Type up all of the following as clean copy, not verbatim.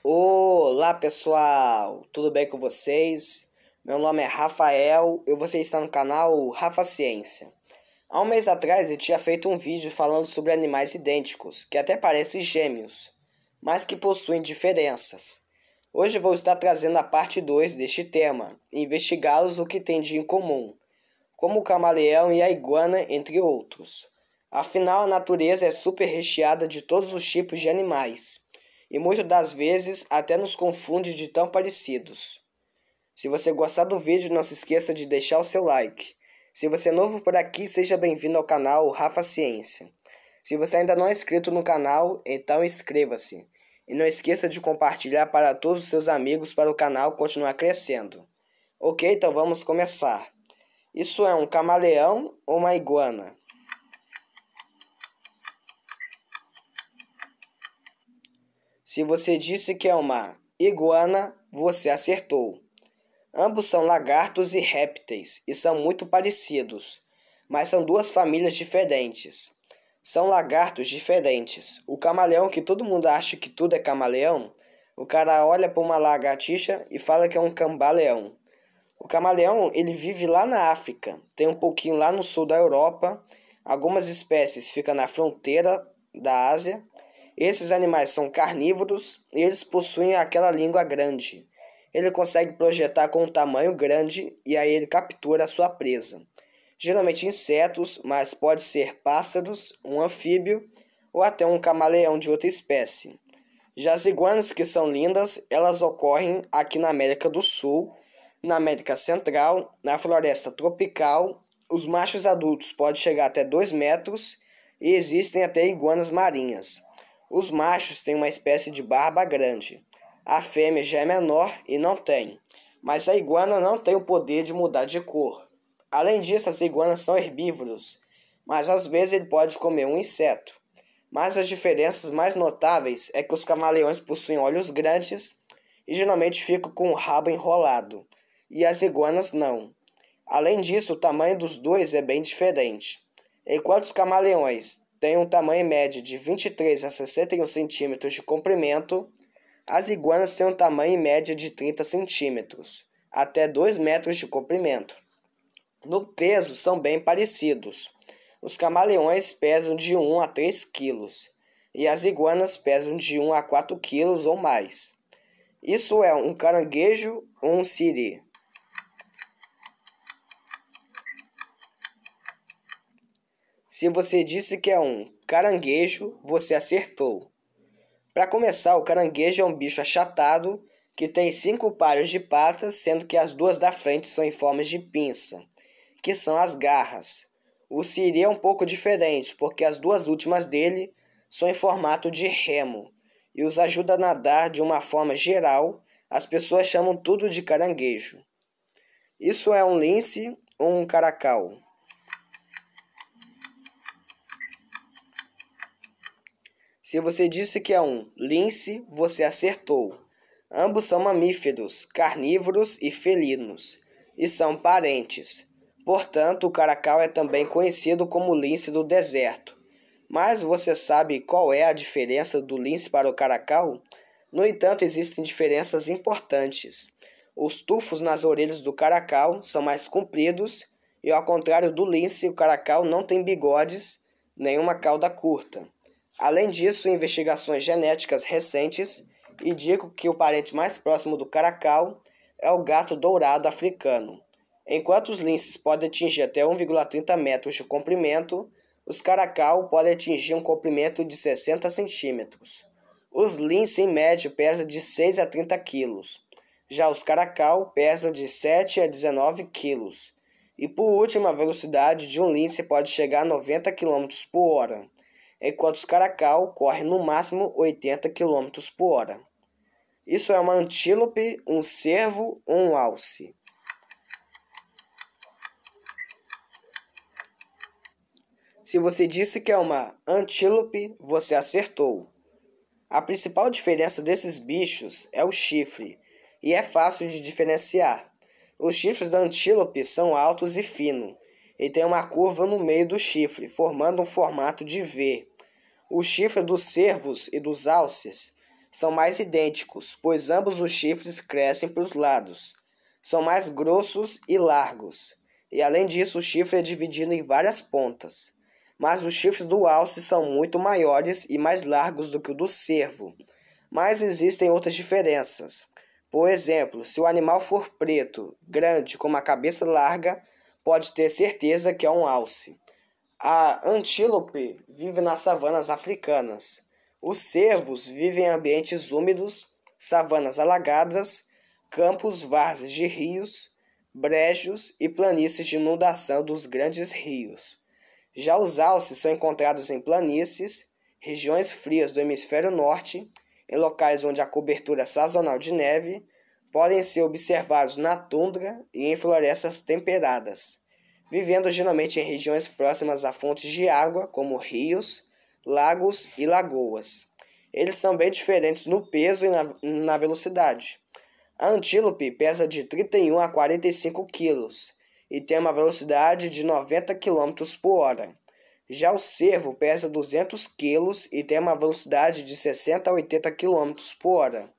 Olá pessoal, tudo bem com vocês? Meu nome é Rafael e você está no canal Rafa Ciência. Há um mês atrás eu tinha feito um vídeo falando sobre animais idênticos, que até parecem gêmeos, mas que possuem diferenças. Hoje vou estar trazendo a parte 2 deste tema e investigá-los o que têm de em comum, como o camaleão e a iguana, entre outros. Afinal, a natureza é super recheada de todos os tipos de animais e muitas das vezes até nos confunde de tão parecidos. Se você gostar do vídeo, não se esqueça de deixar o seu like. Se você é novo por aqui, seja bem-vindo ao canal Rafa Ciência. Se você ainda não é inscrito no canal, então inscreva-se. E não esqueça de compartilhar para todos os seus amigos para o canal continuar crescendo. Ok, então vamos começar. Isso é um camaleão ou uma iguana? Se você disse que é uma iguana, você acertou. Ambos são lagartos e répteis e são muito parecidos, mas são duas famílias diferentes. São lagartos diferentes. O camaleão, que todo mundo acha que tudo é camaleão, o cara olha para uma lagartixa e fala que é um cambaleão. O camaleão, ele vive lá na África, tem um pouquinho lá no sul da Europa, algumas espécies ficam na fronteira da Ásia. Esses animais são carnívoros e eles possuem aquela língua grande. Ele consegue projetar com um tamanho grande e aí ele captura a sua presa. Geralmente insetos, mas pode ser pássaros, um anfíbio ou até um camaleão de outra espécie. Já as iguanas, que são lindas, elas ocorrem aqui na América do Sul, na América Central, na floresta tropical. Os machos adultos podem chegar até 2 metros e existem até iguanas marinhas. Os machos têm uma espécie de barba grande. A fêmea já é menor e não tem, mas a iguana não tem o poder de mudar de cor. Além disso, as iguanas são herbívoros, mas às vezes ele pode comer um inseto. Mas as diferenças mais notáveis é que os camaleões possuem olhos grandes e geralmente ficam com o rabo enrolado, e as iguanas não. Além disso, o tamanho dos dois é bem diferente. Enquanto os camaleões têm um tamanho médio de 23 a 61 centímetros de comprimento, as iguanas têm um tamanho médio de 30 centímetros, até 2 metros de comprimento. No peso, são bem parecidos. Os camaleões pesam de 1 a 3 quilos e as iguanas pesam de 1 a 4 quilos ou mais. Isso é um caranguejo ou um siri? Se você disse que é um caranguejo, você acertou. Para começar, o caranguejo é um bicho achatado que tem 5 pares de patas, sendo que as duas da frente são em forma de pinça, que são as garras. O siri é um pouco diferente, porque as duas últimas dele são em formato de remo e os ajuda a nadar de uma forma geral. As pessoas chamam tudo de caranguejo. Isso é um lince ou um caracal? Se você disse que é um lince, você acertou. Ambos são mamíferos, carnívoros e felinos, e são parentes. Portanto, o caracal é também conhecido como lince do deserto. Mas você sabe qual é a diferença do lince para o caracal? No entanto, existem diferenças importantes. Os tufos nas orelhas do caracal são mais compridos e, ao contrário do lince, o caracal não tem bigodes nem uma cauda curta. Além disso, investigações genéticas recentes indicam que o parente mais próximo do caracal é o gato dourado africano. Enquanto os linces podem atingir até 1,30 metros de comprimento, os caracal podem atingir um comprimento de 60 centímetros. Os linces, em média, pesam de 6 a 30 quilos. Já os caracal pesam de 7 a 19 quilos. E por último, a velocidade de um lince pode chegar a 90 km por hora. Enquanto os caracal correm no máximo 80 km por hora. Isso é uma antílope, um cervo ou um alce? Se você disse que é uma antílope, você acertou. A principal diferença desses bichos é o chifre, e é fácil de diferenciar. Os chifres da antílope são altos e finos, e tem uma curva no meio do chifre, formando um formato de V. O chifre dos cervos e dos alces são mais idênticos, pois ambos os chifres crescem para os lados. São mais grossos e largos, e além disso o chifre é dividido em várias pontas. Mas os chifres do alce são muito maiores e mais largos do que o do cervo. Mas existem outras diferenças. Por exemplo, se o animal for preto, grande, com uma cabeça larga, pode ter certeza que é um alce. A antílope vive nas savanas africanas. Os cervos vivem em ambientes úmidos, savanas alagadas, campos várzeas de rios, brejos e planícies de inundação dos grandes rios. Já os alces são encontrados em planícies, regiões frias do hemisfério norte, em locais onde a cobertura é sazonal de neve, podem ser observados na tundra e em florestas temperadas, vivendo geralmente em regiões próximas a fontes de água, como rios, lagos e lagoas. Eles são bem diferentes no peso e na velocidade. A antílope pesa de 31 a 45 quilos e tem uma velocidade de 90 km por hora. Já o cervo pesa 200 quilos e tem uma velocidade de 60 a 80 km por hora.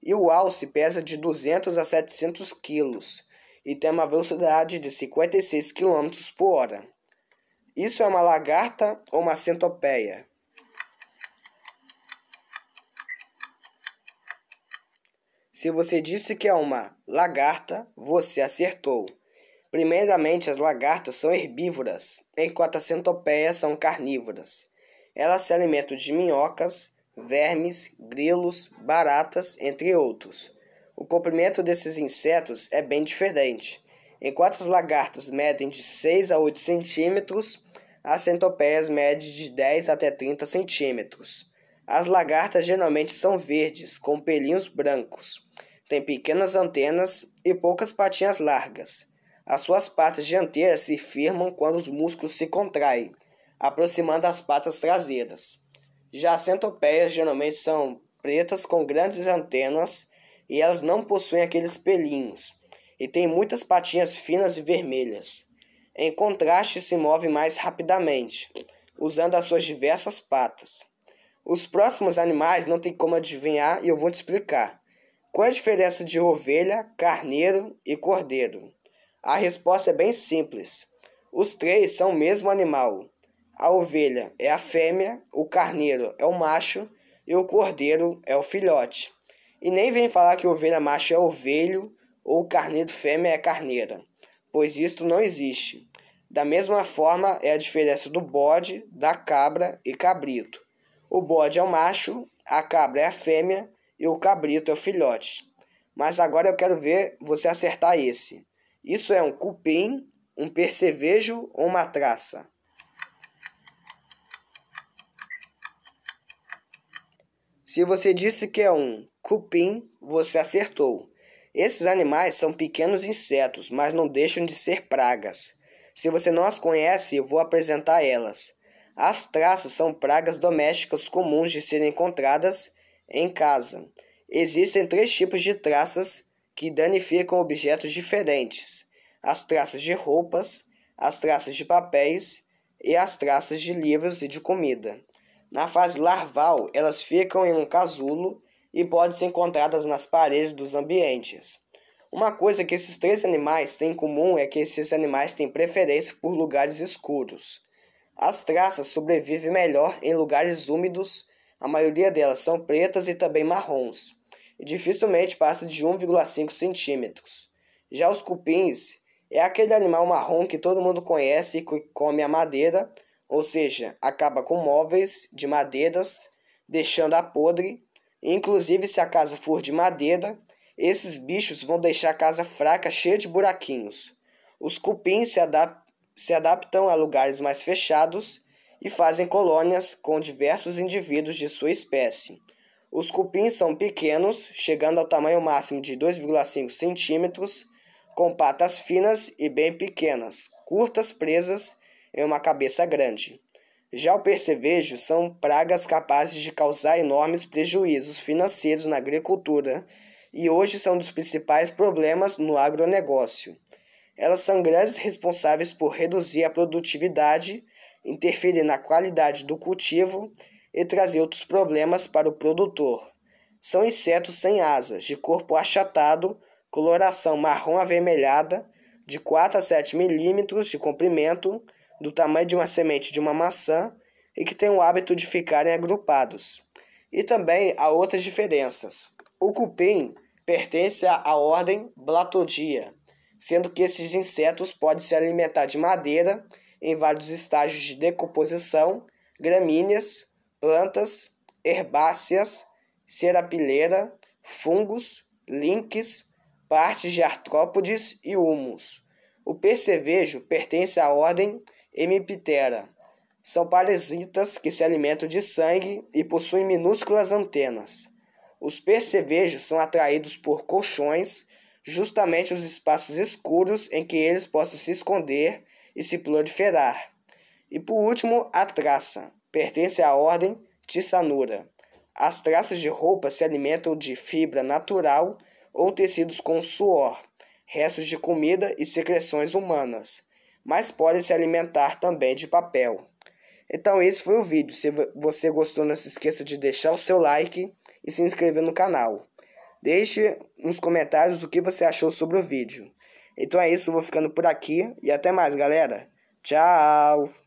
E o alce pesa de 200 a 700 quilos e tem uma velocidade de 56 km por hora. Isso é uma lagarta ou uma centopeia? Se você disse que é uma lagarta, você acertou. Primeiramente, as lagartas são herbívoras, enquanto as centopeias são carnívoras. Elas se alimentam de minhocas, vermes, grilos, baratas, entre outros. O comprimento desses insetos é bem diferente. Enquanto as lagartas medem de 6 a 8 centímetros, as centopeias medem de 10 até 30 centímetros. As lagartas geralmente são verdes, com pelinhos brancos. Têm pequenas antenas e poucas patinhas largas. As suas patas dianteiras se firmam quando os músculos se contraem, aproximando as patas traseiras. Já as centopeias geralmente são pretas com grandes antenas e elas não possuem aqueles pelinhos e têm muitas patinhas finas e vermelhas. Em contraste, se movem mais rapidamente, usando as suas diversas patas. Os próximos animais não tem como adivinhar e eu vou te explicar. Qual é a diferença de ovelha, carneiro e cordeiro? A resposta é bem simples. Os três são o mesmo animal. A ovelha é a fêmea, o carneiro é o macho e o cordeiro é o filhote. E nem vem falar que ovelha macho é ovelho ou carneiro fêmea é carneira, pois isto não existe. Da mesma forma é a diferença do bode, da cabra e cabrito. O bode é o macho, a cabra é a fêmea e o cabrito é o filhote. Mas agora eu quero ver você acertar esse. Isso é um cupim, um percevejo ou uma traça? Se você disse que é um cupim, você acertou. Esses animais são pequenos insetos, mas não deixam de ser pragas. Se você não as conhece, eu vou apresentar elas. As traças são pragas domésticas comuns de serem encontradas em casa. Existem 3 tipos de traças que danificam objetos diferentes: as traças de roupas, as traças de papéis e as traças de livros e de comida. Na fase larval, elas ficam em um casulo e podem ser encontradas nas paredes dos ambientes. Uma coisa que esses 3 animais têm em comum é que esses animais têm preferência por lugares escuros. As traças sobrevivem melhor em lugares úmidos, a maioria delas são pretas e também marrons, e dificilmente passa de 1,5 centímetros. Já os cupins é aquele animal marrom que todo mundo conhece e que come a madeira, ou seja, acaba com móveis de madeiras, deixando-a podre. Inclusive, se a casa for de madeira, esses bichos vão deixar a casa fraca, cheia de buraquinhos. Os cupins se adaptam a lugares mais fechados e fazem colônias com diversos indivíduos de sua espécie. Os cupins são pequenos, chegando ao tamanho máximo de 2,5 centímetros, com patas finas e bem pequenas, curtas, presas em uma cabeça grande. Já o percevejo são pragas capazes de causar enormes prejuízos financeiros na agricultura e hoje são um dos principais problemas no agronegócio. Elas são grandes responsáveis por reduzir a produtividade, interferir na qualidade do cultivo e trazer outros problemas para o produtor. São insetos sem asas, de corpo achatado, coloração marrom avermelhada, de 4 a 7 milímetros de comprimento, do tamanho de uma semente de uma maçã e que têm o hábito de ficarem agrupados. E também há outras diferenças. O cupim pertence à ordem Blatodia, sendo que esses insetos podem se alimentar de madeira em vários estágios de decomposição, gramíneas, plantas, herbáceas, serapilheira, fungos, linques, partes de artrópodes e humus. O percevejo pertence à ordem Hemiptera. São parasitas que se alimentam de sangue e possuem minúsculas antenas. Os percevejos são atraídos por colchões, justamente os espaços escuros em que eles possam se esconder e se proliferar. E por último, a traça. Pertence à ordem Tissanura. As traças de roupa se alimentam de fibra natural ou tecidos com suor, restos de comida e secreções humanas, mas podem se alimentar também de papel. Então esse foi o vídeo. Se você gostou, não se esqueça de deixar o seu like e se inscrever no canal. Deixe nos comentários o que você achou sobre o vídeo. Então é isso, eu vou ficando por aqui e até mais, galera. Tchau!